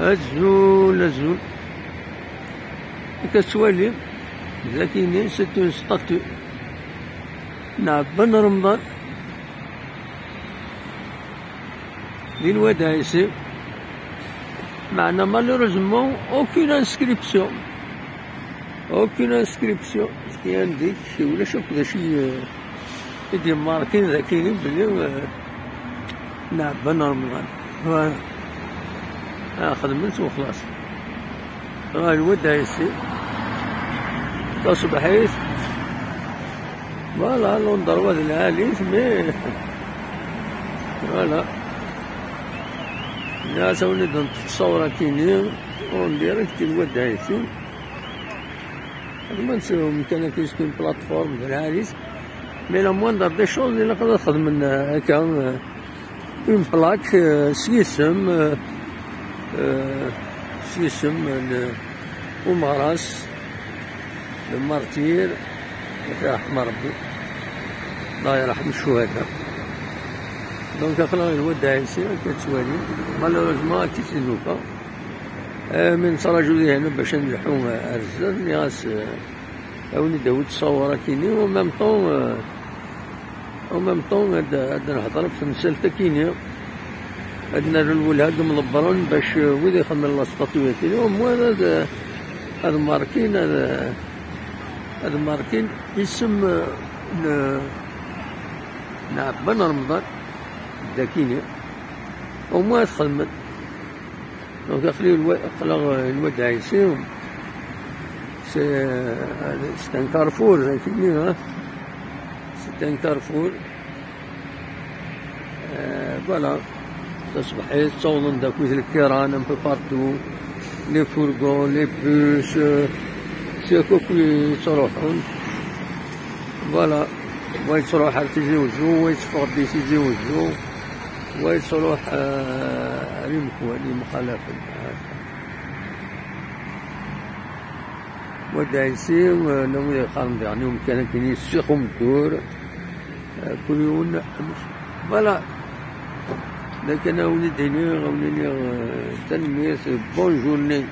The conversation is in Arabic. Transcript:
الزول الزول كسوالي زاكيني ستون ستاتو بن رمضان دي الودايسي معنا مالوروزمون اوكين انسكريبسيون سكي عندك ولا شوف ذا شي يدي ماركين ذاكيني بلي بن رمضان خدمت وخلاص. الودايسي تصبحيت فوالا لون ضربات العاليت مي فوالا الناس وليت نتصور كيني اون ديريكت الودايسي ما نساو كان كيشتي بلاتفورم ديال العاليت مي لا موندر دي شوز اللي نقدر نخدم من هكا اون بلاك سيسم ومراس المارتير يرحم ربي الله يرحم الشهداء. دونك خلاص الودايسي كتسوالي مالوروزمون تيسنوكا من صراجو لي هنا باش نلحو الرزاز اللي غاس اوني داود تصور كيني و ميم طون هاد نهضر بتمثال كيني عندنا الولاد ملبرون باش وين يخدم لاستاتويات اليوم هذا ماركين اسم بن رمضان داكيني وما تخدمت دونك خلى الودايسي سي ان كارفور زاكيني سي ان كارفور فوالا تصبحيت تصوضن داكويت الكيران ان بو بارتو لي فورغون لي بوس سيكو كي تروحون فوالا وايت تروح تيزيوزو وايت تفقدي تيزيوزو وايت تروح لي مخالفة ودايسي لو يخرم يعني كان كاين يسيقهم الدور كل يوم فوالا لكن وليديني تنمية بون جورني.